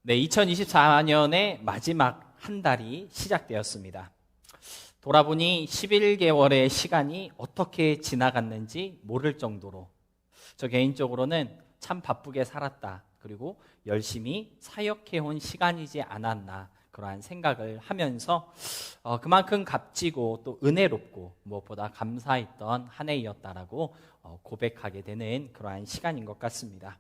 네, 2024년의 마지막 한 달이 시작되었습니다. 돌아보니 11개월의 시간이 어떻게 지나갔는지 모를 정도로 저 개인적으로는 참 바쁘게 살았다. 그리고 열심히 사역해온 시간이지 않았나 그러한 생각을 하면서 그만큼 값지고 또 은혜롭고 무엇보다 감사했던 한 해였다라고 고백하게 되는 그러한 시간인 것 같습니다.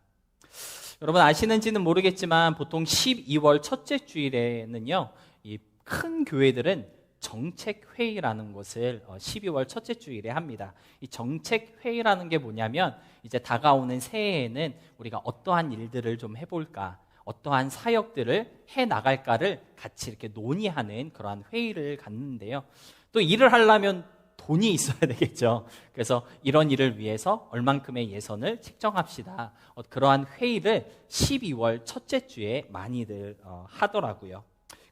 여러분 아시는지는 모르겠지만 보통 12월 첫째 주일에는요, 이 큰 교회들은 정책회의라는 것을 12월 첫째 주일에 합니다. 이 정책회의라는 게 뭐냐면 이제 다가오는 새해에는 우리가 어떠한 일들을 좀 해볼까, 어떠한 사역들을 해나갈까를 같이 이렇게 논의하는 그러한 회의를 갖는데요. 또 일을 하려면 돈이 있어야 되겠죠. 그래서 이런 일을 위해서 얼만큼의 예산을 책정합시다. 그러한 회의를 12월 첫째 주에 많이들 하더라고요.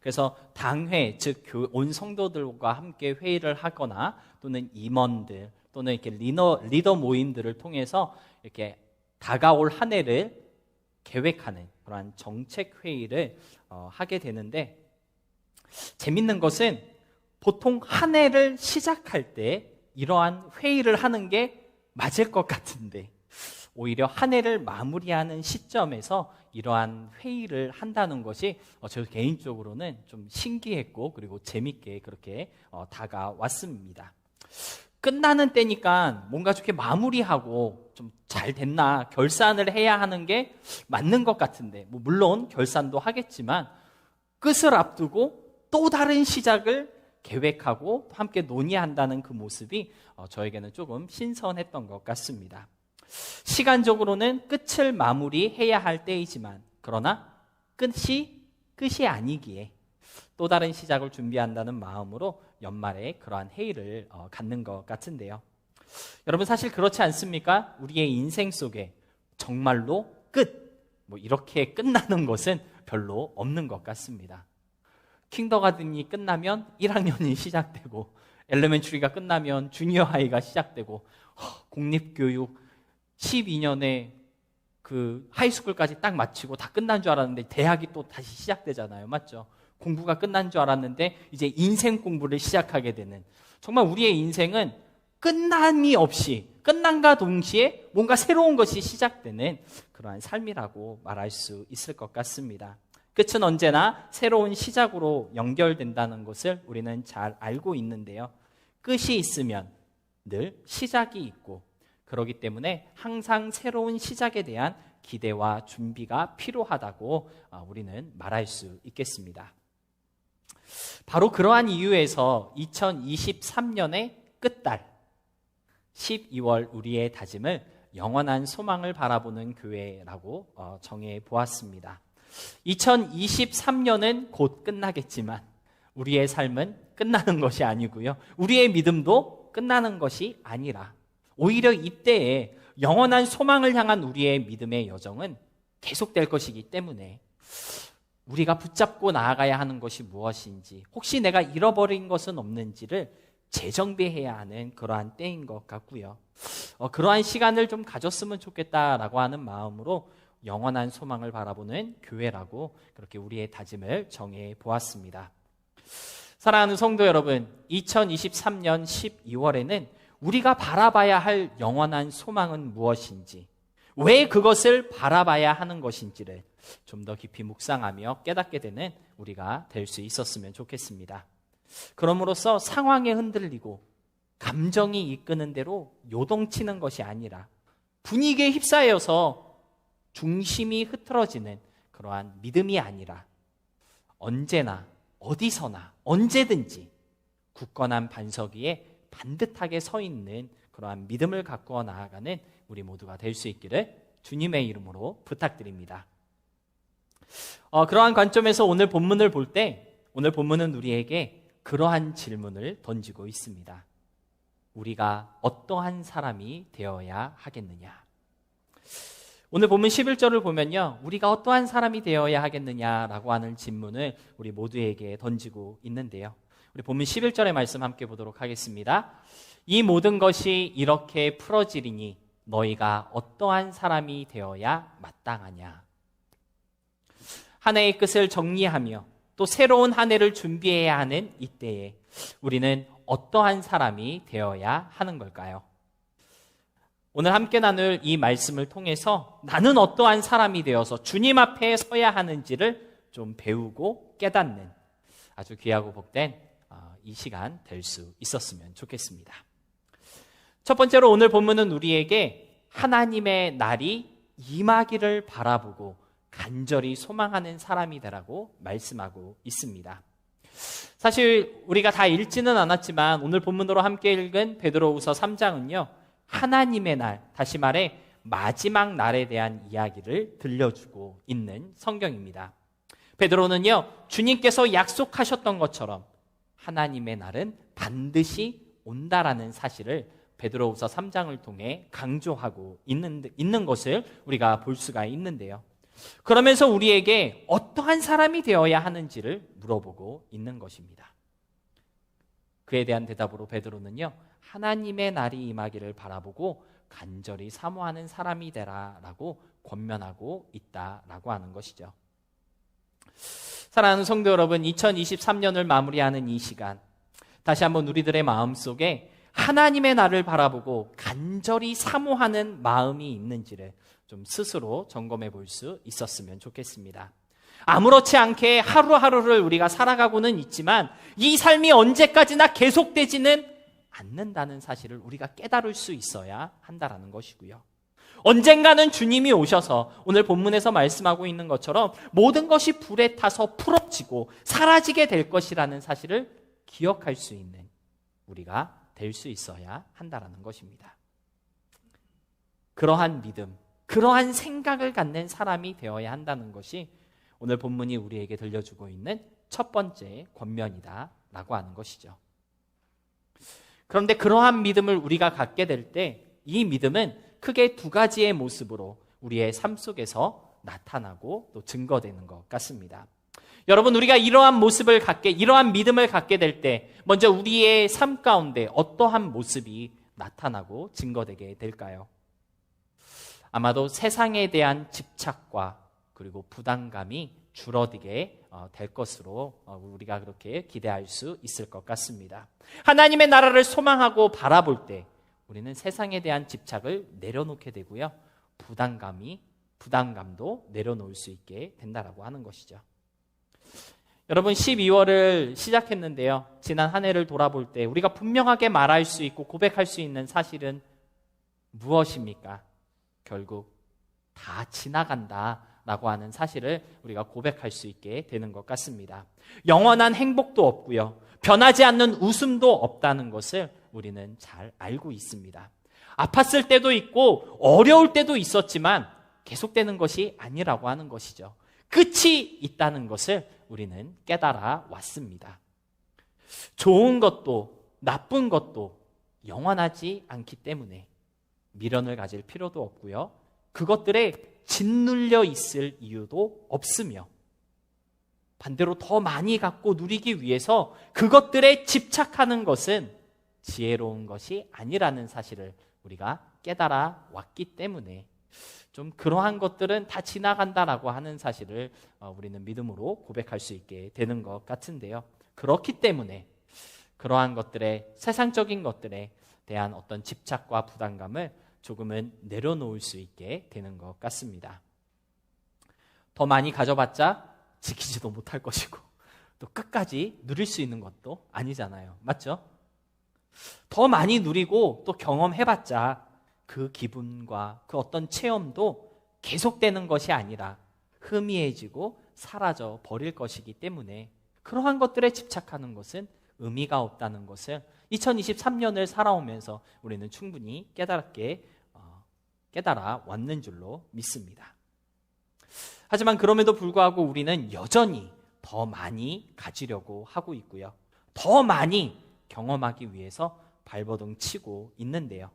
그래서 당회, 즉 온 성도들과 함께 회의를 하거나 또는 임원들 또는 이렇게 리더 모임들을 통해서 이렇게 다가올 한 해를 계획하는 그러한 정책 회의를 하게 되는데, 재밌는 것은 보통 한 해를 시작할 때 이러한 회의를 하는 게 맞을 것 같은데 오히려 한 해를 마무리하는 시점에서 이러한 회의를 한다는 것이 저 개인적으로는 좀 신기했고 그리고 재밌게 그렇게 다가왔습니다. 끝나는 때니까 뭔가 좋게 마무리하고 좀 잘 됐나 결산을 해야 하는 게 맞는 것 같은데, 물론 결산도 하겠지만 끝을 앞두고 또 다른 시작을 계획하고 함께 논의한다는 그 모습이 저에게는 조금 신선했던 것 같습니다. 시간적으로는 끝을 마무리해야 할 때이지만 그러나 끝이 아니기에 또 다른 시작을 준비한다는 마음으로 연말에 그러한 회의를 갖는 것 같은데요. 여러분 사실 그렇지 않습니까? 우리의 인생 속에 정말로 이렇게 끝나는 것은 별로 없는 것 같습니다. kindergarten이 끝나면 1학년이 시작되고 엘레멘터리가 끝나면 주니어 하이가 시작되고 공립교육 12년에 그 하이스쿨까지 딱 마치고 다 끝난 줄 알았는데 대학이 또 다시 시작되잖아요. 맞죠? 공부가 끝난 줄 알았는데 이제 인생 공부를 시작하게 되는, 정말 우리의 인생은 끝남이 없이 끝남과 동시에 뭔가 새로운 것이 시작되는 그러한 삶이라고 말할 수 있을 것 같습니다. 끝은 언제나 새로운 시작으로 연결된다는 것을 우리는 잘 알고 있는데요. 끝이 있으면 늘 시작이 있고, 그렇기 때문에 항상 새로운 시작에 대한 기대와 준비가 필요하다고 우리는 말할 수 있겠습니다. 바로 그러한 이유에서 2023년의 끝달 12월 우리의 다짐을 영원한 소망을 바라보는 교회라고 정해 보았습니다. 2023년은 곧 끝나겠지만 우리의 삶은 끝나는 것이 아니고요, 우리의 믿음도 끝나는 것이 아니라 오히려 이때에 영원한 소망을 향한 우리의 믿음의 여정은 계속될 것이기 때문에 우리가 붙잡고 나아가야 하는 것이 무엇인지, 혹시 내가 잃어버린 것은 없는지를 재정비해야 하는 그러한 때인 것 같고요. 그러한 시간을 좀 가졌으면 좋겠다라고 하는 마음으로 영원한 소망을 바라보는 교회라고 그렇게 우리의 다짐을 정해 보았습니다. 사랑하는 성도 여러분, 2023년 12월에는 우리가 바라봐야 할 영원한 소망은 무엇인지, 왜 그것을 바라봐야 하는 것인지를 좀 더 깊이 묵상하며 깨닫게 되는 우리가 될 수 있었으면 좋겠습니다. 그럼으로써 상황에 흔들리고 감정이 이끄는 대로 요동치는 것이 아니라 분위기에 휩싸여서 중심이 흐트러지는 그러한 믿음이 아니라 언제나 어디서나 언제든지 굳건한 반석 위에 반듯하게 서 있는 그러한 믿음을 갖고 나아가는 우리 모두가 될 수 있기를 주님의 이름으로 부탁드립니다. 그러한 관점에서 오늘 본문을 볼 때, 오늘 본문은 우리에게 그러한 질문을 던지고 있습니다. 우리가 어떠한 사람이 되어야 하겠느냐? 오늘 본문 11절을 보면요, 우리가 어떠한 사람이 되어야 하겠느냐라고 하는 질문을 우리 모두에게 던지고 있는데요. 우리 본문 11절의 말씀 함께 보도록 하겠습니다. 이 모든 것이 이렇게 풀어지리니 너희가 어떠한 사람이 되어야 마땅하냐? 한 해의 끝을 정리하며 또 새로운 한 해를 준비해야 하는 이때에 우리는 어떠한 사람이 되어야 하는 걸까요? 오늘 함께 나눌 이 말씀을 통해서 나는 어떠한 사람이 되어서 주님 앞에 서야 하는지를 좀 배우고 깨닫는 아주 귀하고 복된 이 시간 될 수 있었으면 좋겠습니다. 첫 번째로 오늘 본문은 우리에게 하나님의 날이 임하기를 바라보고 간절히 소망하는 사람이 되라고 말씀하고 있습니다. 사실 우리가 다 읽지는 않았지만 오늘 본문으로 함께 읽은 베드로후서 3장은요. 하나님의 날, 다시 말해 마지막 날에 대한 이야기를 들려주고 있는 성경입니다. 베드로는요. 주님께서 약속하셨던 것처럼 하나님의 날은 반드시 온다라는 사실을 베드로후서 3장을 통해 강조하고 있는 것을 우리가 볼 수가 있는데요. 그러면서 우리에게 어떠한 사람이 되어야 하는지를 물어보고 있는 것입니다. 그에 대한 대답으로 베드로는요. 하나님의 날이 임하기를 바라보고 간절히 사모하는 사람이 되라라고 권면하고 있다라고 하는 것이죠. 사랑하는 성도 여러분, 2023년을 마무리하는 이 시간, 다시 한번 우리들의 마음속에 하나님의 날을 바라보고 간절히 사모하는 마음이 있는지를 좀 스스로 점검해 볼 수 있었으면 좋겠습니다. 아무렇지 않게 하루하루를 우리가 살아가고는 있지만 이 삶이 언제까지나 계속되지는 않는다는 사실을 우리가 깨달을 수 있어야 한다는 것이고요. 언젠가는 주님이 오셔서 오늘 본문에서 말씀하고 있는 것처럼 모든 것이 불에 타서 풀어지고 사라지게 될 것이라는 사실을 기억할 수 있는 우리가 될 수 있어야 한다는 것입니다. 그러한 믿음, 그러한 생각을 갖는 사람이 되어야 한다는 것이 오늘 본문이 우리에게 들려주고 있는 첫 번째 권면이다라고 하는 것이죠. 그런데 그러한 믿음을 우리가 갖게 될 때 이 믿음은 크게 두 가지의 모습으로 우리의 삶 속에서 나타나고 또 증거되는 것 같습니다. 여러분, 우리가 이러한 믿음을 갖게 될 때 먼저 우리의 삶 가운데 어떠한 모습이 나타나고 증거되게 될까요? 아마도 세상에 대한 집착과 그리고 부담감이 줄어들게 될 것으로 우리가 그렇게 기대할 수 있을 것 같습니다. 하나님의 나라를 소망하고 바라볼 때 우리는 세상에 대한 집착을 내려놓게 되고요. 부담감도 내려놓을 수 있게 된다라고 하는 것이죠. 여러분, 12월을 시작했는데요. 지난 한 해를 돌아볼 때 우리가 분명하게 말할 수 있고 고백할 수 있는 사실은 무엇입니까? 결국 다 지나간다라고 하는 사실을 우리가 고백할 수 있게 되는 것 같습니다. 영원한 행복도 없고요. 변하지 않는 웃음도 없다는 것을 우리는 잘 알고 있습니다. 아팠을 때도 있고 어려울 때도 있었지만 계속되는 것이 아니라고 하는 것이죠. 끝이 있다는 것을 우리는 깨달아 왔습니다. 좋은 것도 나쁜 것도 영원하지 않기 때문에 미련을 가질 필요도 없고요. 그것들에 짓눌려 있을 이유도 없으며 반대로 더 많이 갖고 누리기 위해서 그것들에 집착하는 것은 지혜로운 것이 아니라는 사실을 우리가 깨달아 왔기 때문에 좀 그러한 것들은 다 지나간다라고 하는 사실을 우리는 믿음으로 고백할 수 있게 되는 것 같은데요. 그렇기 때문에 그러한 것들에 세상적인 것들에 대한 어떤 집착과 부담감을 조금은 내려놓을 수 있게 되는 것 같습니다. 더 많이 가져봤자 지키지도 못할 것이고 또 끝까지 누릴 수 있는 것도 아니잖아요. 맞죠? 더 많이 누리고 또 경험해봤자 그 기분과 그 어떤 체험도 계속되는 것이 아니라 희미해지고 사라져 버릴 것이기 때문에 그러한 것들에 집착하는 것은 의미가 없다는 것을 2023년을 살아오면서 우리는 충분히 깨달아 왔는 줄로 믿습니다. 하지만 그럼에도 불구하고 우리는 여전히 더 많이 가지려고 하고 있고요. 더 많이 경험하기 위해서 발버둥 치고 있는데요.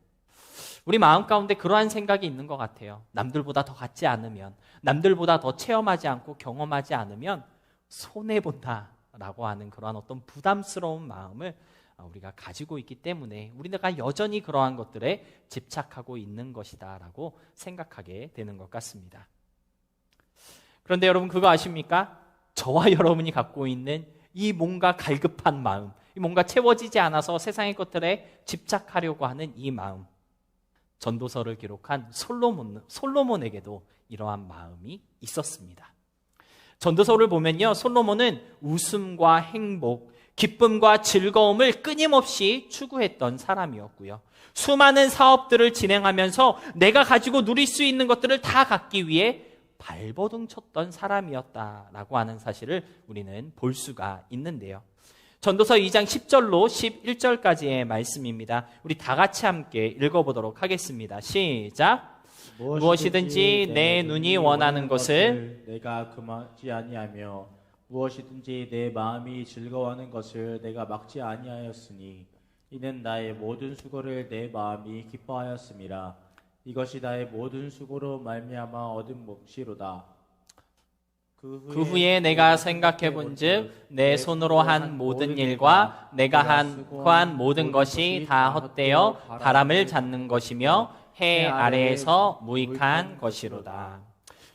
우리 마음 가운데 그러한 생각이 있는 것 같아요. 남들보다 더 갖지 않으면, 남들보다 더 체험하지 않고 경험하지 않으면 손해본다라고 하는 그러한 어떤 부담스러운 마음을 우리가 가지고 있기 때문에 우리가 여전히 그러한 것들에 집착하고 있는 것이다라고 생각하게 되는 것 같습니다. 그런데 여러분 그거 아십니까? 저와 여러분이 갖고 있는 이 뭔가 갈급한 마음, 이 뭔가 채워지지 않아서 세상의 것들에 집착하려고 하는 이 마음, 전도서를 기록한 솔로몬에게도 이러한 마음이 있었습니다. 전도서를 보면요, 솔로몬은 웃음과 행복, 기쁨과 즐거움을 끊임없이 추구했던 사람이었고요. 수많은 사업들을 진행하면서 내가 가지고 누릴 수 있는 것들을 다 갖기 위해 발버둥 쳤던 사람이었다라고 하는 사실을 우리는 볼 수가 있는데요. 전도서 2장 10절로 11절까지의 말씀입니다. 우리 다 같이 함께 읽어보도록 하겠습니다. 시작. 무엇이든지 내 눈이 원하는 것을 내가 금하지 아니하며 무엇이든지 내 마음이 즐거워하는 것을 내가 막지 아니하였으니 이는 나의 모든 수고를 내 마음이 기뻐하였음이라. 이것이 나의 모든 수고로 말미암아 얻은 몫이로다. 그 후에 내가 생각해 본즉 내 손으로 한 모든 일과 내가 한 모든 것이 다 헛되어 바람을 잡는 것이며 해 아래에서 무익한 것이로다.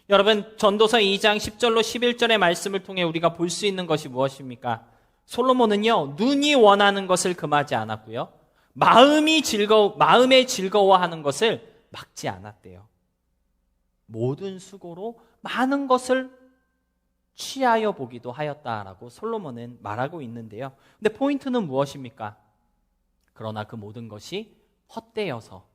여러분, 전도서 2장 10절로 11절의 말씀을 통해 우리가 볼 수 있는 것이 무엇입니까? 솔로몬은요, 눈이 원하는 것을 금하지 않았고요, 마음에 즐거워하는 것을 막지 않았대요. 모든 수고로 많은 것을 취하여 보기도 하였다라고 솔로몬은 말하고 있는데요. 근데 포인트는 무엇입니까? 그러나 그 모든 것이 헛되어서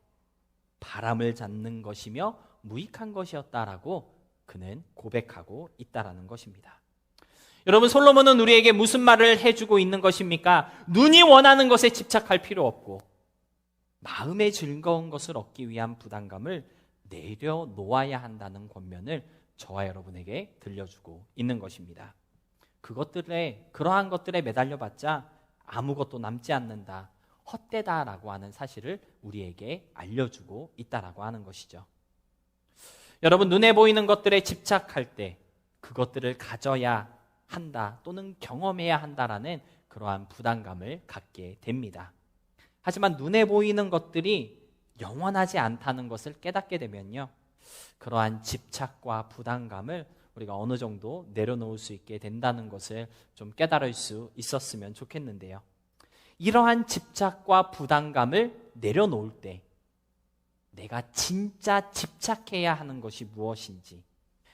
바람을 잡는 것이며 무익한 것이었다라고 그는 고백하고 있다라는 것입니다. 여러분, 솔로몬은 우리에게 무슨 말을 해주고 있는 것입니까? 눈이 원하는 것에 집착할 필요 없고 마음의 즐거운 것을 얻기 위한 부담감을 내려놓아야 한다는 권면을 저와 여러분에게 들려주고 있는 것입니다. 그러한 것들에 매달려봤자 아무것도 남지 않는다, 헛되다라고 하는 사실을 우리에게 알려주고 있다라고 하는 것이죠. 여러분, 눈에 보이는 것들에 집착할 때 그것들을 가져야 한다 또는 경험해야 한다라는 그러한 부담감을 갖게 됩니다. 하지만 눈에 보이는 것들이 영원하지 않다는 것을 깨닫게 되면요, 그러한 집착과 부담감을 우리가 어느 정도 내려놓을 수 있게 된다는 것을 좀 깨달을 수 있었으면 좋겠는데요. 이러한 집착과 부담감을 내려놓을 때 내가 진짜 집착해야 하는 것이 무엇인지,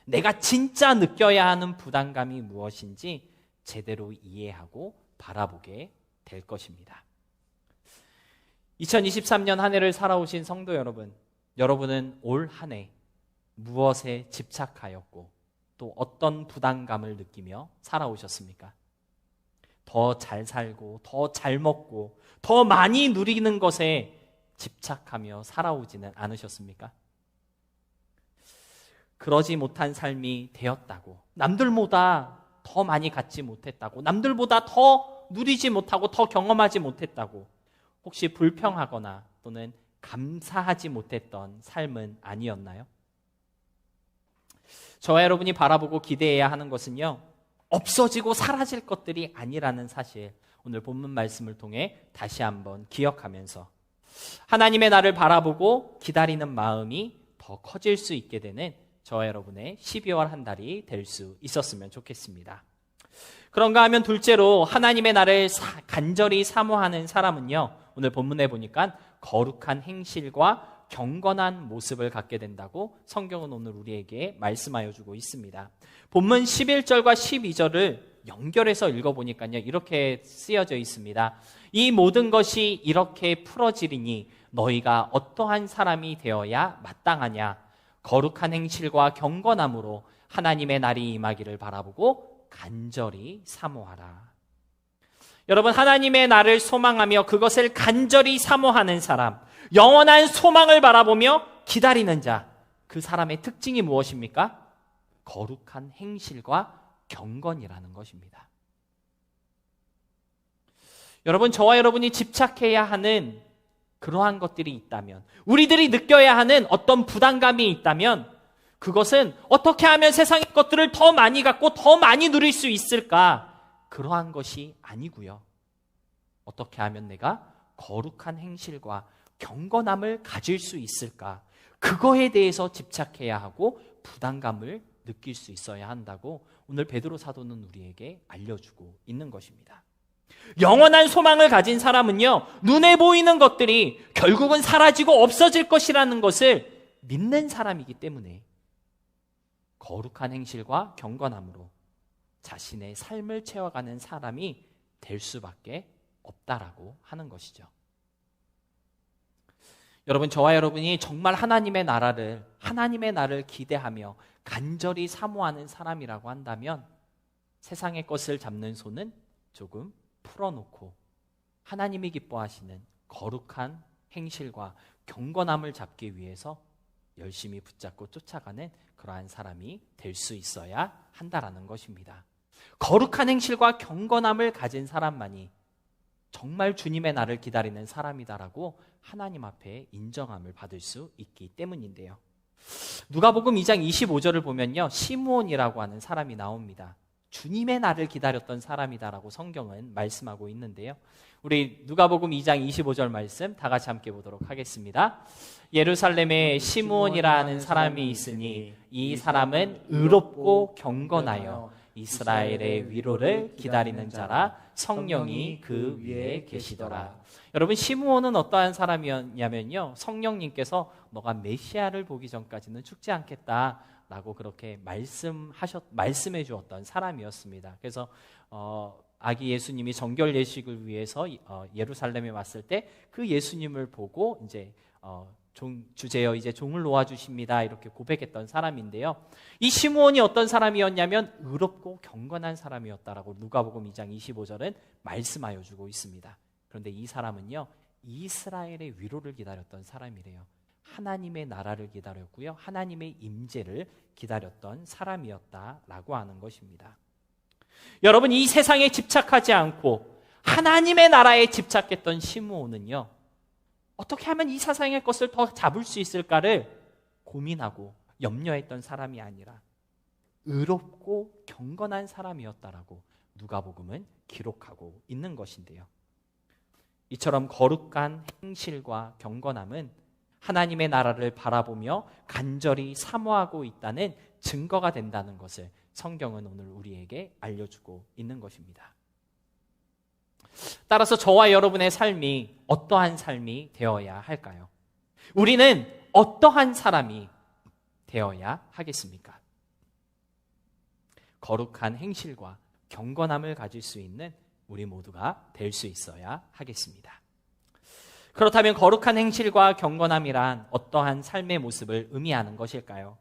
내가 진짜 느껴야 하는 부담감이 무엇인지 제대로 이해하고 바라보게 될 것입니다. 2023년 한 해를 살아오신 성도 여러분, 여러분은 올 한 해 무엇에 집착하였고 또 어떤 부담감을 느끼며 살아오셨습니까? 더 잘 살고 더 잘 먹고 더 많이 누리는 것에 집착하며 살아오지는 않으셨습니까? 그러지 못한 삶이 되었다고, 남들보다 더 많이 갖지 못했다고, 남들보다 더 누리지 못하고 더 경험하지 못했다고 혹시 불평하거나 또는 감사하지 못했던 삶은 아니었나요? 저와 여러분이 바라보고 기대해야 하는 것은요, 없어지고 사라질 것들이 아니라는 사실, 오늘 본문 말씀을 통해 다시 한번 기억하면서 하나님의 나를 바라보고 기다리는 마음이 더 커질 수 있게 되는 저와 여러분의 12월 한 달이 될 수 있었으면 좋겠습니다. 그런가 하면 둘째로 하나님의 나를 간절히 사모하는 사람은요, 오늘 본문에 보니까 거룩한 행실과 경건한 모습을 갖게 된다고 성경은 오늘 우리에게 말씀하여 주고 있습니다. 본문 11절과 12절을 연결해서 읽어보니까요, 이렇게 쓰여져 있습니다. 이 모든 것이 이렇게 풀어지리니 너희가 어떠한 사람이 되어야 마땅하냐? 거룩한 행실과 경건함으로 하나님의 날이 임하기를 바라보고 간절히 사모하라. 여러분, 하나님의 날을 소망하며 그것을 간절히 사모하는 사람, 영원한 소망을 바라보며 기다리는 자, 그 사람의 특징이 무엇입니까? 거룩한 행실과 경건이라는 것입니다. 여러분, 저와 여러분이 집착해야 하는 그러한 것들이 있다면, 우리들이 느껴야 하는 어떤 부담감이 있다면, 그것은 어떻게 하면 세상의 것들을 더 많이 갖고 더 많이 누릴 수 있을까? 그러한 것이 아니고요. 어떻게 하면 내가 거룩한 행실과 경건함을 가질 수 있을까? 그거에 대해서 집착해야 하고 부담감을 느낄 수 있어야 한다고 오늘 베드로 사도는 우리에게 알려주고 있는 것입니다. 영원한 소망을 가진 사람은요, 눈에 보이는 것들이 결국은 사라지고 없어질 것이라는 것을 믿는 사람이기 때문에 거룩한 행실과 경건함으로 자신의 삶을 채워가는 사람이 될 수밖에 없다라고 하는 것이죠. 여러분, 저와 여러분이 정말 하나님의 나라를 기대하며 간절히 사모하는 사람이라고 한다면 세상의 것을 잡는 손은 조금 풀어놓고 하나님이 기뻐하시는 거룩한 행실과 경건함을 잡기 위해서 열심히 붙잡고 쫓아가는 그러한 사람이 될 수 있어야 한다라는 것입니다. 거룩한 행실과 경건함을 가진 사람만이 정말 주님의 날을 기다리는 사람이다라고 하나님 앞에 인정함을 받을 수 있기 때문인데요. 누가복음 2장 25절을 보면요, 시므온이라고 하는 사람이 나옵니다. 주님의 날을 기다렸던 사람이다라고 성경은 말씀하고 있는데요. 우리 누가복음 2장 25절 말씀 다 같이 함께 보도록 하겠습니다. 예루살렘에 시므온이라 하는 사람이 있으니 이 사람은 의롭고 경건하여 이스라엘의 위로를 기다리는 자라, 성령이 그 위에 계시더라. 여러분, 시므온은 어떠한 사람이었냐면요, 성령님께서 너가 메시아를 보기 전까지는 죽지 않겠다라고 그렇게 말씀해 주었던 사람이었습니다. 그래서 아기 예수님이 정결 예식을 위해서 예루살렘에 왔을 때 그 예수님을 보고 이제 주제여 이제 종을 놓아주십니다 이렇게 고백했던 사람인데요. 이 시므온이 어떤 사람이었냐면 의롭고 경건한 사람이었다라고 누가복음 2장 25절은 말씀하여 주고 있습니다. 그런데 이 사람은요, 이스라엘의 위로를 기다렸던 사람이래요. 하나님의 나라를 기다렸고요, 하나님의 임재를 기다렸던 사람이었다라고 하는 것입니다. 여러분, 이 세상에 집착하지 않고 하나님의 나라에 집착했던 시므온은요, 어떻게 하면 이 세상의 것을 더 잡을 수 있을까를 고민하고 염려했던 사람이 아니라 의롭고 경건한 사람이었다라고 누가복음은 기록하고 있는 것인데요. 이처럼 거룩한 행실과 경건함은 하나님의 나라를 바라보며 간절히 사모하고 있다는 증거가 된다는 것을 성경은 오늘 우리에게 알려주고 있는 것입니다. 따라서 저와 여러분의 삶이 어떠한 삶이 되어야 할까요? 우리는 어떠한 사람이 되어야 하겠습니까? 거룩한 행실과 경건함을 가질 수 있는 우리 모두가 될 수 있어야 하겠습니다. 그렇다면 거룩한 행실과 경건함이란 어떠한 삶의 모습을 의미하는 것일까요?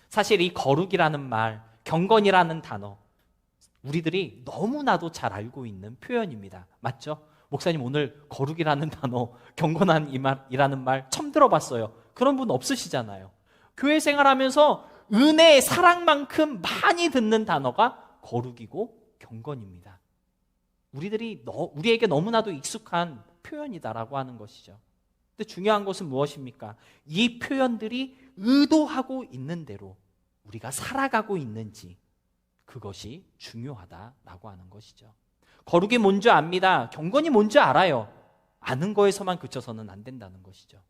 사실 이 거룩이라는 말, 경건이라는 단어, 우리들이 너무나도 잘 알고 있는 표현입니다. 맞죠? 목사님, 오늘 거룩이라는 단어, 경건함이라는 말 처음 들어봤어요. 그런 분 없으시잖아요. 교회 생활하면서 은혜, 사랑만큼 많이 듣는 단어가 거룩이고 경건입니다. 우리에게 너무나도 익숙한 표현이다라고 하는 것이죠. 근데 중요한 것은 무엇입니까? 이 표현들이 의도하고 있는 대로 우리가 살아가고 있는지, 그것이 중요하다라고 하는 것이죠. 거룩이 뭔지 압니다. 경건이 뭔지 알아요. 아는 거에서만 그쳐서는 안 된다는 것이죠.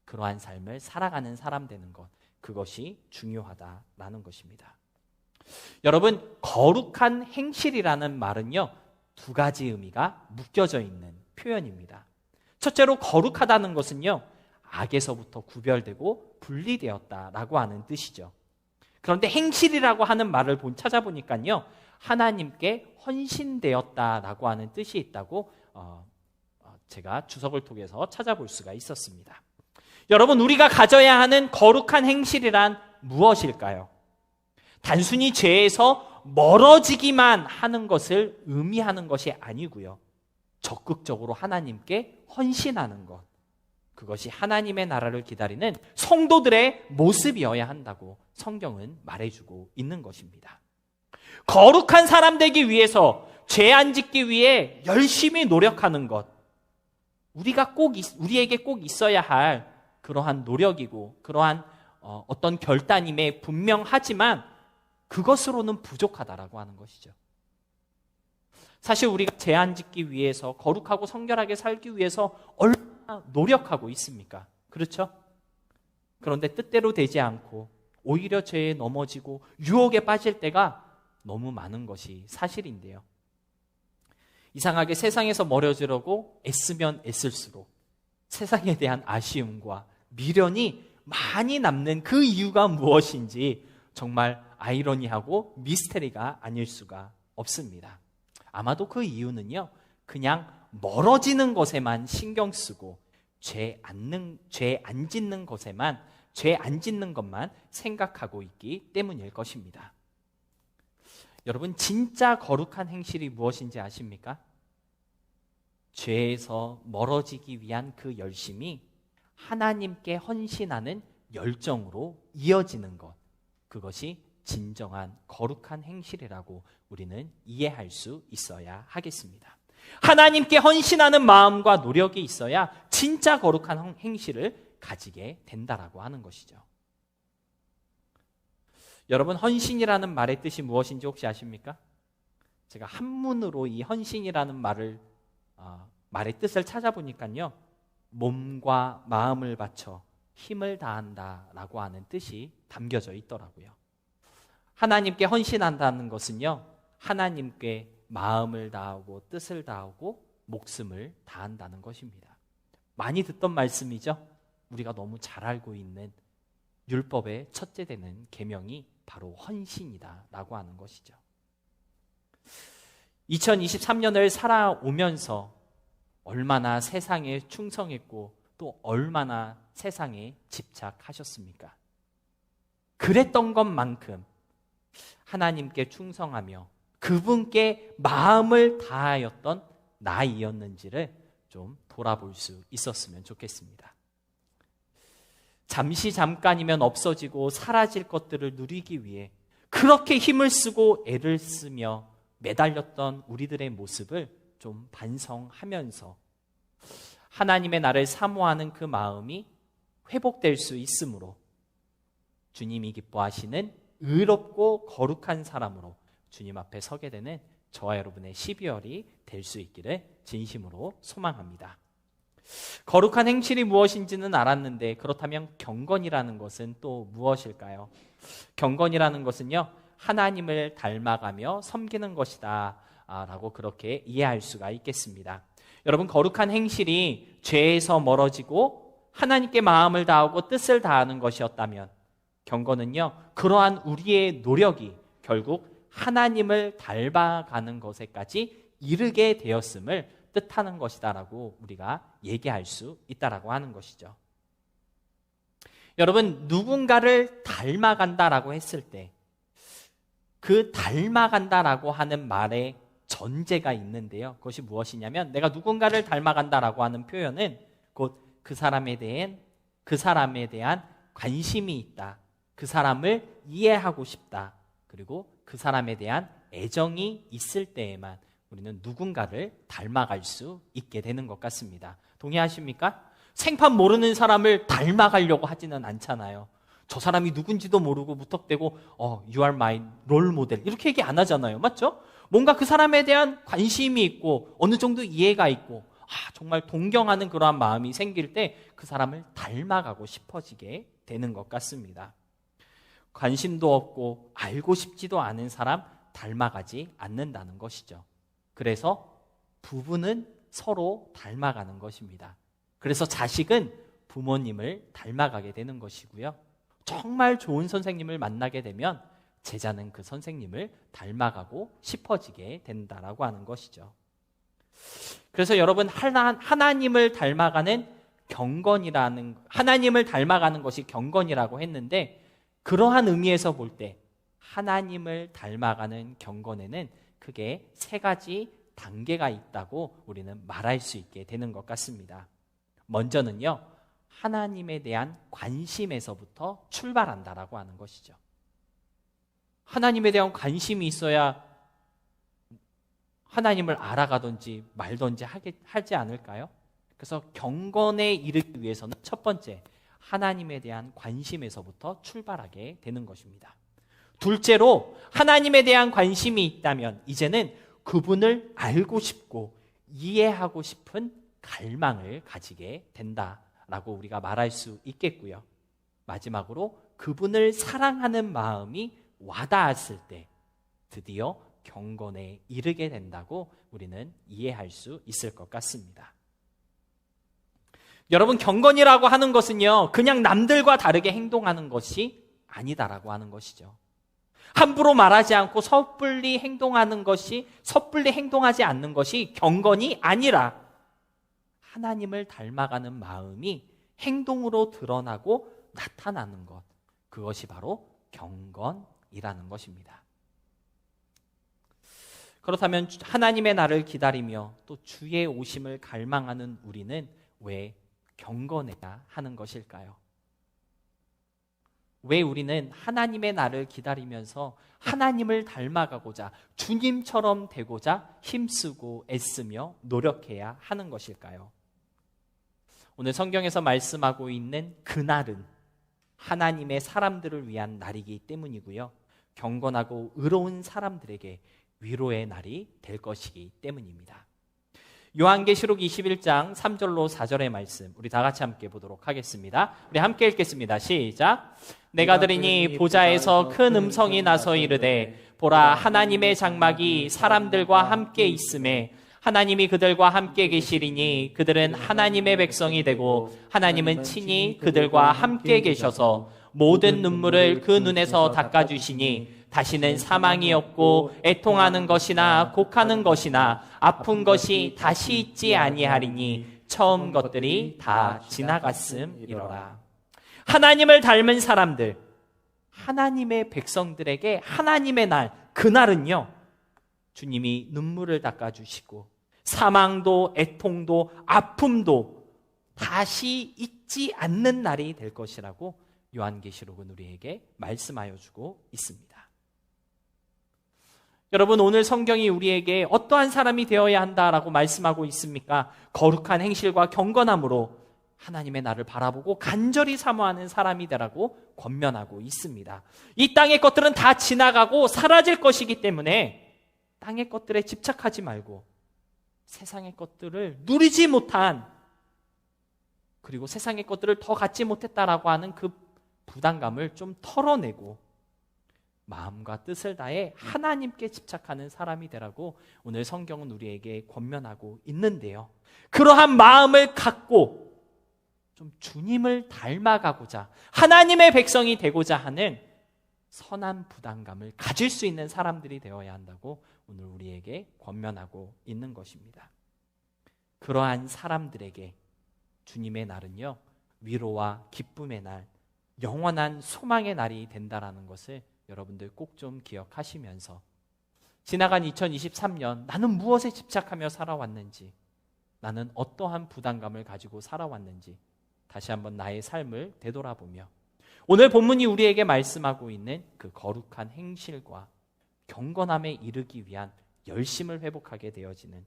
그러한 삶을 살아가는 사람 되는 것, 그것이 중요하다라는 것입니다. 여러분, 거룩한 행실이라는 말은요, 두 가지 의미가 묶여져 있는 표현입니다. 첫째로 거룩하다는 것은요, 악에서부터 구별되고 분리되었다라고 하는 뜻이죠. 그런데 행실이라고 하는 말을 찾아보니까요, 하나님께 헌신되었다라고 하는 뜻이 있다고 제가 주석을 통해서 찾아볼 수가 있었습니다. 여러분, 우리가 가져야 하는 거룩한 행실이란 무엇일까요? 단순히 죄에서 멀어지기만 하는 것을 의미하는 것이 아니고요, 적극적으로 하나님께 헌신하는 것, 그것이 하나님의 나라를 기다리는 성도들의 모습이어야 한다고 성경은 말해주고 있는 것입니다. 거룩한 사람 되기 위해서, 죄 안 짓기 위해 열심히 노력하는 것, 우리에게 꼭 있어야 할 그러한 노력이고 그러한 어떤 결단임에 분명하지만 그것으로는 부족하다라고 하는 것이죠. 사실 우리가 죄 안 짓기 위해서, 거룩하고 성결하게 살기 위해서 얼마나 노력하고 있습니까? 그렇죠? 그런데 뜻대로 되지 않고 오히려 죄에 넘어지고 유혹에 빠질 때가 너무 많은 것이 사실인데요. 이상하게 세상에서 멀어지려고 애쓰면 애쓸수록 세상에 대한 아쉬움과 미련이 많이 남는 그 이유가 무엇인지 정말 아이러니하고 미스테리가 아닐 수가 없습니다. 아마도 그 이유는요, 그냥 멀어지는 것에만 신경 쓰고 죄 안 짓는 것만 생각하고 있기 때문일 것입니다. 여러분, 진짜 거룩한 행실이 무엇인지 아십니까? 죄에서 멀어지기 위한 그 열심이 하나님께 헌신하는 열정으로 이어지는 것, 그것이 진정한 거룩한 행실이라고 우리는 이해할 수 있어야 하겠습니다. 하나님께 헌신하는 마음과 노력이 있어야 진짜 거룩한 행실을 가지게 된다라고 하는 것이죠. 여러분, 헌신이라는 말의 뜻이 무엇인지 혹시 아십니까? 제가 한문으로 이 헌신이라는 말의 뜻을 찾아보니까요, 몸과 마음을 바쳐 힘을 다한다라고 하는 뜻이 담겨져 있더라고요. 하나님께 헌신한다는 것은요, 하나님께 마음을 다하고 뜻을 다하고 목숨을 다한다는 것입니다. 많이 듣던 말씀이죠. 우리가 너무 잘 알고 있는 율법의 첫째 되는 계명이 바로 헌신이다라고 하는 것이죠. 2023년을 살아오면서 얼마나 세상에 충성했고 또 얼마나 세상에 집착하셨습니까? 그랬던 것만큼 하나님께 충성하며 그분께 마음을 다하였던 나이었는지를 좀 돌아볼 수 있었으면 좋겠습니다. 잠깐이면 없어지고 사라질 것들을 누리기 위해 그렇게 힘을 쓰고 애를 쓰며 매달렸던 우리들의 모습을 좀 반성하면서 하나님의 나를 사모하는 그 마음이 회복될 수 있으므로 주님이 기뻐하시는 의롭고 거룩한 사람으로 주님 앞에 서게 되는 저와 여러분의 12월이 될 수 있기를 진심으로 소망합니다. 거룩한 행실이 무엇인지는 알았는데 그렇다면 경건이라는 것은 또 무엇일까요? 경건이라는 것은요, 하나님을 닮아가며 섬기는 것이다 라고 그렇게 이해할 수가 있겠습니다. 여러분, 거룩한 행실이 죄에서 멀어지고 하나님께 마음을 다하고 뜻을 다하는 것이었다면 경건은요, 그러한 우리의 노력이 결국 하나님을 닮아가는 것에까지 이르게 되었음을 뜻하는 것이다라고 우리가 얘기할 수 있다라고 하는 것이죠. 여러분, 누군가를 닮아간다라고 했을 때 그 닮아간다라고 하는 말에 전제가 있는데요. 그것이 무엇이냐면 내가 누군가를 닮아간다라고 하는 표현은 곧 그 사람에 대한 관심이 있다. 그 사람을 이해하고 싶다. 그리고 그 사람에 대한 애정이 있을 때에만 우리는 누군가를 닮아갈 수 있게 되는 것 같습니다. 동의하십니까? 생판 모르는 사람을 닮아가려고 하지는 않잖아요. 저 사람이 누군지도 모르고 무턱대고 You are my role model 이렇게 얘기 안 하잖아요. 맞죠? 뭔가 그 사람에 대한 관심이 있고 어느 정도 이해가 있고 정말 동경하는 그러한 마음이 생길 때 그 사람을 닮아가고 싶어지게 되는 것 같습니다. 관심도 없고 알고 싶지도 않은 사람 닮아가지 않는다는 것이죠. 그래서 부부는 서로 닮아가는 것입니다. 그래서 자식은 부모님을 닮아가게 되는 것이고요. 정말 좋은 선생님을 만나게 되면 제자는 그 선생님을 닮아가고 싶어지게 된다라고 하는 것이죠. 그래서 여러분, 하나님을 닮아가는 것이 경건이라고 했는데 그러한 의미에서 볼 때 하나님을 닮아가는 경건에는 크게 세 가지 단계가 있다고 우리는 말할 수 있게 되는 것 같습니다. 먼저는요, 하나님에 대한 관심에서부터 출발한다라고 하는 것이죠. 하나님에 대한 관심이 있어야 하나님을 알아가든지 말든지 하지 않을까요? 그래서 경건에 이르기 위해서는 첫 번째, 하나님에 대한 관심에서부터 출발하게 되는 것입니다. 둘째로, 하나님에 대한 관심이 있다면 이제는 그분을 알고 싶고 이해하고 싶은 갈망을 가지게 된다라고 우리가 말할 수 있겠고요. 마지막으로 그분을 사랑하는 마음이 와닿았을 때 드디어 경건에 이르게 된다고 우리는 이해할 수 있을 것 같습니다. 여러분, 경건이라고 하는 것은요, 그냥 남들과 다르게 행동하는 것이 아니다라고 하는 것이죠. 함부로 말하지 않고 섣불리 행동하지 않는 것이 경건이 아니라 하나님을 닮아가는 마음이 행동으로 드러나고 나타나는 것, 그것이 바로 경건이라는 것입니다. 그렇다면 하나님의 날을 기다리며 또 주의 오심을 갈망하는 우리는 왜 경건해야 하는 것일까요? 왜 우리는 하나님의 날을 기다리면서 하나님을 닮아가고자, 주님처럼 되고자 힘쓰고 애쓰며 노력해야 하는 것일까요? 오늘 성경에서 말씀하고 있는 그날은 하나님의 사람들을 위한 날이기 때문이고요, 경건하고 의로운 사람들에게 위로의 날이 될 것이기 때문입니다. 요한계시록 21장 3절로 4절의 말씀, 우리 다 같이 함께 보도록 하겠습니다. 우리 함께 읽겠습니다. 시작. 내가 들으니 보좌에서 큰 음성이 나서 이르되 보라, 하나님의 장막이 사람들과 함께 있음에 하나님이 그들과 함께 계시리니 그들은 하나님의 백성이 되고 하나님은 친히 그들과 함께 계셔서 모든 눈물을 그 눈에서 닦아주시니 다시는 사망이 없고 애통하는 것이나 곡하는 것이나 아픈 것이 다시 있지 아니하리니 처음 것들이 다 지나갔음이로라. 하나님을 닮은 사람들, 하나님의 백성들에게 하나님의 날, 그날은요, 주님이 눈물을 닦아주시고 사망도 애통도 아픔도 다시 있지 않는 날이 될 것이라고 요한계시록은 우리에게 말씀하여 주고 있습니다. 여러분, 오늘 성경이 우리에게 어떠한 사람이 되어야 한다라고 말씀하고 있습니까? 거룩한 행실과 경건함으로 하나님의 나를 바라보고 간절히 사모하는 사람이 되라고 권면하고 있습니다. 이 땅의 것들은 다 지나가고 사라질 것이기 때문에 땅의 것들에 집착하지 말고 세상의 것들을 누리지 못한, 그리고 세상의 것들을 더 갖지 못했다라고 하는 그 부담감을 좀 털어내고 마음과 뜻을 다해 하나님께 집착하는 사람이 되라고 오늘 성경은 우리에게 권면하고 있는데요, 그러한 마음을 갖고 좀 주님을 닮아가고자, 하나님의 백성이 되고자 하는 선한 부담감을 가질 수 있는 사람들이 되어야 한다고 오늘 우리에게 권면하고 있는 것입니다. 그러한 사람들에게 주님의 날은요, 위로와 기쁨의 날, 영원한 소망의 날이 된다라는 것을 여러분들 꼭 좀 기억하시면서 지나간 2023년 나는 무엇에 집착하며 살아왔는지, 나는 어떠한 부담감을 가지고 살아왔는지 다시 한번 나의 삶을 되돌아보며 오늘 본문이 우리에게 말씀하고 있는 그 거룩한 행실과 경건함에 이르기 위한 열심을 회복하게 되어지는,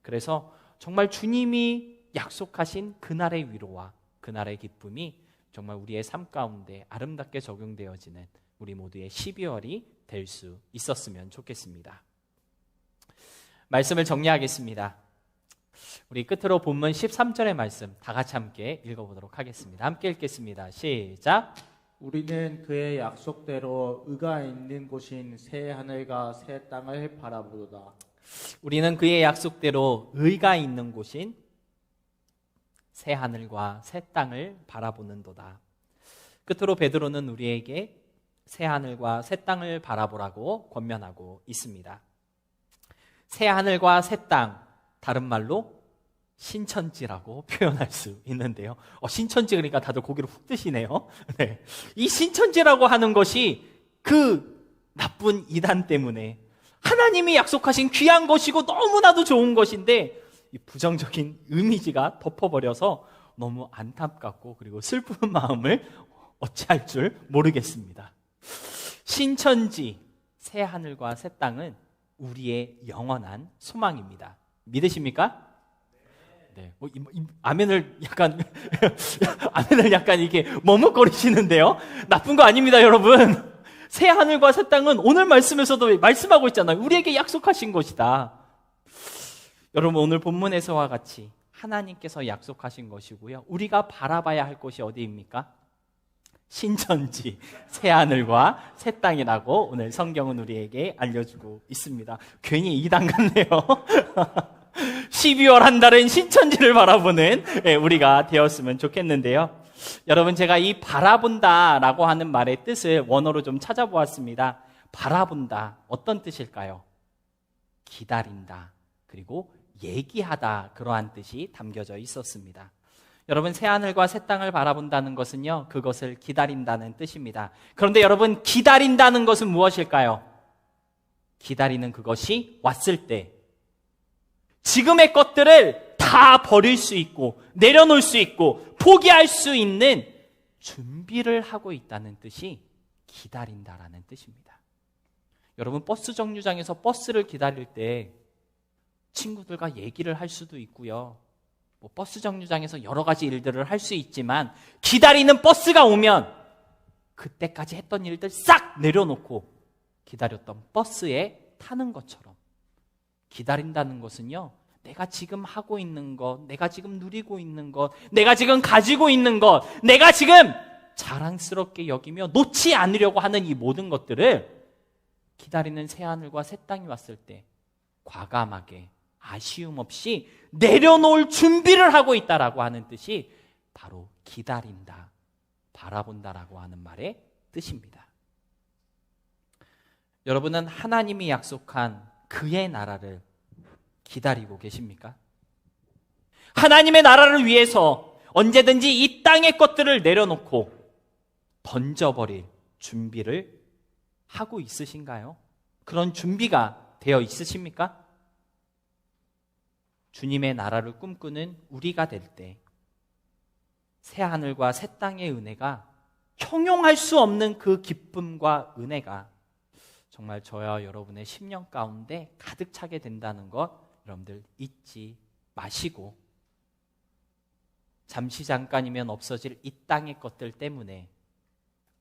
그래서 정말 주님이 약속하신 그날의 위로와 그날의 기쁨이 정말 우리의 삶 가운데 아름답게 적용되어지는 우리 모두의 12월이 될 수 있었으면 좋겠습니다. 말씀을 정리하겠습니다. 우리 끝으로 본문 13절의 말씀 다 같이 함께 읽어보도록 하겠습니다. 함께 읽겠습니다. 시작. 우리는 그의 약속대로 의가 있는 곳인 새 하늘과 새 땅을 바라보도다. 우리는 그의 약속대로 의가 있는 곳인 새 하늘과 새 땅을 바라보는도다. 끝으로 베드로는 우리에게 새 하늘과 새 땅을 바라보라고 권면하고 있습니다. 새 하늘과 새 땅, 다른 말로 신천지라고 표현할 수 있는데요. 신천지 그러니까 다들 고개를 훅 드시네요. 네. 이 신천지라고 하는 것이 그 나쁜 이단 때문에 하나님이 약속하신 귀한 것이고 너무나도 좋은 것인데 이 부정적인 이미지가 덮어버려서 너무 안타깝고 그리고 슬픈 마음을 어찌할 줄 모르겠습니다. 신천지, 새 하늘과 새 땅은 우리의 영원한 소망입니다. 믿으십니까? 네. 아멘을 약간 아멘을 약간 이게 머뭇거리시는데요. 나쁜 거 아닙니다, 여러분. 새 하늘과 새 땅은 오늘 말씀에서도 말씀하고 있잖아요. 우리에게 약속하신 것이다. 여러분, 오늘 본문에서와 같이 하나님께서 약속하신 것이고요, 우리가 바라봐야 할 것이 어디입니까? 신천지, 새하늘과 새 땅이라고 오늘 성경은 우리에게 알려주고 있습니다. 괜히 이단 같네요. 12월 한 달은 신천지를 바라보는 우리가 되었으면 좋겠는데요. 여러분, 제가 이 바라본다라고 하는 말의 뜻을 원어로 좀 찾아보았습니다. 바라본다, 어떤 뜻일까요? 기다린다, 그리고 얘기하다, 그러한 뜻이 담겨져 있었습니다. 여러분, 새하늘과 새 땅을 바라본다는 것은요, 그것을 기다린다는 뜻입니다. 그런데 여러분, 기다린다는 것은 무엇일까요? 기다리는 그것이 왔을 때 지금의 것들을 다 버릴 수 있고 내려놓을 수 있고 포기할 수 있는 준비를 하고 있다는 뜻이 기다린다라는 뜻입니다. 여러분, 버스 정류장에서 버스를 기다릴 때 친구들과 얘기를 할 수도 있고요. 버스 정류장에서 여러 가지 일들을 할 수 있지만 기다리는 버스가 오면 그때까지 했던 일들 싹 내려놓고 기다렸던 버스에 타는 것처럼 기다린다는 것은요, 내가 지금 하고 있는 것, 내가 지금 누리고 있는 것, 내가 지금 가지고 있는 것, 내가 지금 자랑스럽게 여기며 놓지 않으려고 하는 이 모든 것들을 기다리는 새하늘과 새 땅이 왔을 때 과감하게 아쉬움 없이 내려놓을 준비를 하고 있다라고 하는 뜻이 바로 기다린다, 바라본다라고 하는 말의 뜻입니다. 여러분은 하나님이 약속한 그의 나라를 기다리고 계십니까? 하나님의 나라를 위해서 언제든지 이 땅의 것들을 내려놓고 던져버릴 준비를 하고 있으신가요? 그런 준비가 되어 있으십니까? 주님의 나라를 꿈꾸는 우리가 될 때 새하늘과 새 땅의 은혜가 형용할 수 없는 그 기쁨과 은혜가 정말 저와 여러분의 심령 가운데 가득 차게 된다는 것 여러분들 잊지 마시고, 잠시 잠깐이면 없어질 이 땅의 것들 때문에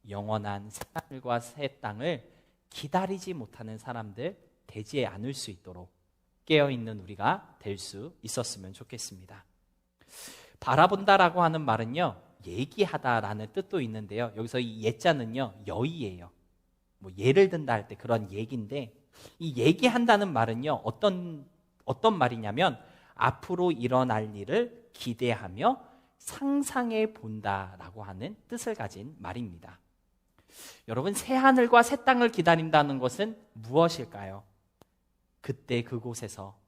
영원한 새 하늘과 새 땅을 기다리지 못하는 사람들 되지 않을 수 있도록 깨어있는 우리가 될 수 있었으면 좋겠습니다. 바라본다라고 하는 말은요, 얘기하다라는 뜻도 있는데요, 여기서 이 예자는요 여의예요. 예를 든다 할 때 그런 얘기인데, 이 얘기한다는 말은요 어떤 말이냐면 앞으로 일어날 일을 기대하며 상상해 본다라고 하는 뜻을 가진 말입니다. 여러분, 새하늘과 새 땅을 기다린다는 것은 무엇일까요? 그때 그곳에서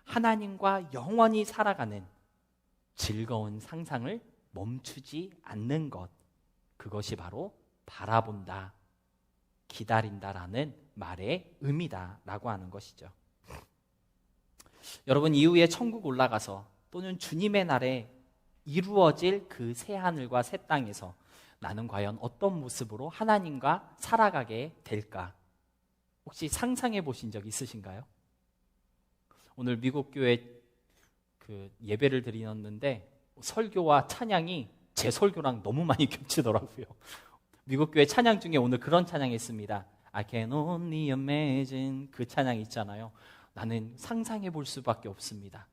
하나님과 영원히 살아가는 즐거운 상상을 멈추지 않는 것, 그것이 바로 바라본다, 기다린다라는 말의 의미다라고 하는 것이죠. 여러분, 이후에 천국 올라가서 또는 주님의 날에 이루어질 그 새하늘과 새 땅에서 나는 과연 어떤 모습으로 하나님과 살아가게 될까? 혹시 상상해 보신 적 있으신가요? 오늘 미국 교회 그 예배를 드리는데 설교와 찬양이 제 설교랑 너무 많이 겹치더라고요. 미국 교회 찬양 중에 오늘 그런 찬양이 있습니다. I can only imagine, 그 찬양 있잖아요. 나는 상상해 볼 수밖에 없습니다.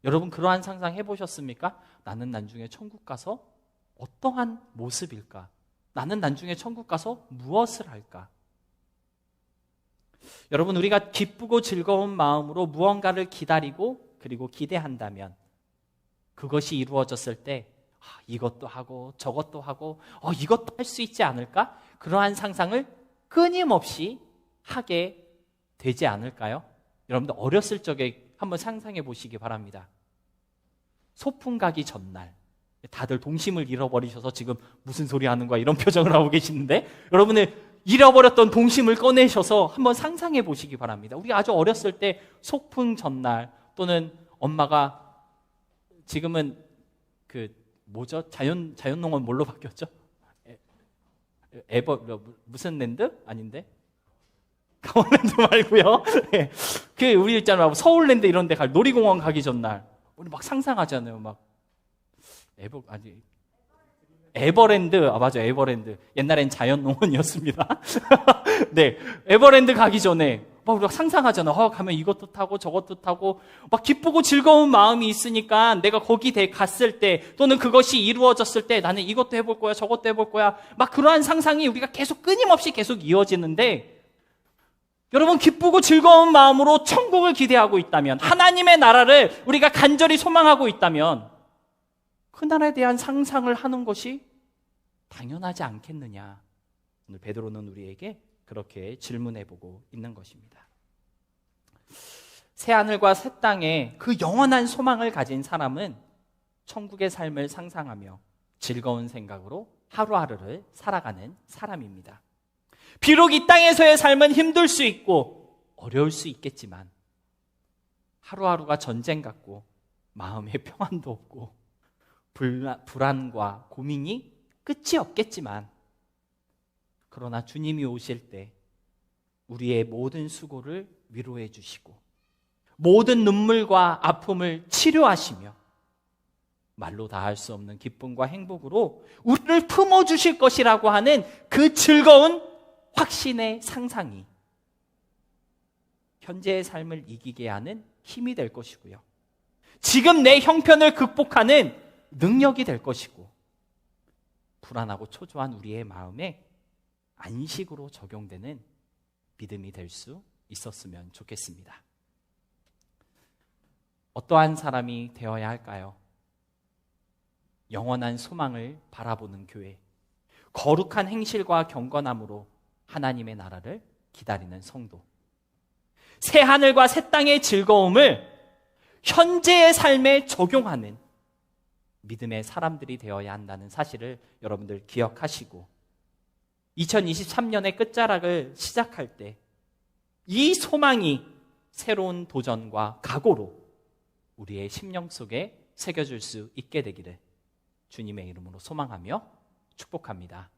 여러분, 그러한 상상 해보셨습니까? 나는 나중에 천국 가서 어떠한 모습일까? 나는 나중에 천국 가서 무엇을 할까? 여러분, 우리가 기쁘고 즐거운 마음으로 무언가를 기다리고 그리고 기대한다면 그것이 이루어졌을 때 이것도 하고 저것도 하고 이것도 할 수 있지 않을까? 그러한 상상을 끊임없이 하게 되지 않을까요? 여러분들 어렸을 적에 한번 상상해 보시기 바랍니다. 소풍 가기 전날 다들 동심을 잃어버리셔서 지금 무슨 소리 하는 거야 이런 표정을 하고 계시는데, 여러분의 잃어버렸던 동심을 꺼내셔서 한번 상상해 보시기 바랍니다. 우리 아주 어렸을 때 소풍 전날, 또는 엄마가 지금은 자연농원 뭘로 바뀌었죠? 무슨 랜드? 아닌데? 강원랜드 말고요. 우리 있잖아요. 서울랜드 이런 데 갈 놀이공원 가기 전날 우리 막 상상하잖아요. 막 에버랜드, 맞아, 에버랜드. 옛날엔 자연농원이었습니다. 네, 에버랜드 가기 전에 막 우리가 상상하잖아. 가면 이것도 타고 저것도 타고 막 기쁘고 즐거운 마음이 있으니까 내가 거기 갔을 때 또는 그것이 이루어졌을 때 나는 이것도 해볼 거야, 저것도 해볼 거야. 막 그러한 상상이 우리가 계속 끊임없이 계속 이어지는데 여러분 기쁘고 즐거운 마음으로 천국을 기대하고 있다면 하나님의 나라를 우리가 간절히 소망하고 있다면 그 나라에 대한 상상을 하는 것이 당연하지 않겠느냐. 오늘 베드로는 우리에게 그렇게 질문해보고 있는 것입니다. 새하늘과 새 땅에 그 영원한 소망을 가진 사람은 천국의 삶을 상상하며 즐거운 생각으로 하루하루를 살아가는 사람입니다. 비록 이 땅에서의 삶은 힘들 수 있고 어려울 수 있겠지만 하루하루가 전쟁 같고 마음에 평안도 없고 불안과 고민이 끝이 없겠지만 그러나 주님이 오실 때 우리의 모든 수고를 위로해 주시고 모든 눈물과 아픔을 치료하시며 말로 다 할 수 없는 기쁨과 행복으로 우리를 품어주실 것이라고 하는 그 즐거운 확신의 상상이 현재의 삶을 이기게 하는 힘이 될 것이고요. 지금 내 형편을 극복하는 능력이 될 것이고 불안하고 초조한 우리의 마음에 안식으로 적용되는 믿음이 될 수 있었으면 좋겠습니다. 어떠한 사람이 되어야 할까요? 영원한 소망을 바라보는 교회, 거룩한 행실과 경건함으로 하나님의 나라를 기다리는 성도, 새 하늘과 새 땅의 즐거움을 현재의 삶에 적용하는 믿음의 사람들이 되어야 한다는 사실을 여러분들 기억하시고 2023년의 끝자락을 시작할 때 이 소망이 새로운 도전과 각오로 우리의 심령 속에 새겨질 수 있게 되기를 주님의 이름으로 소망하며 축복합니다.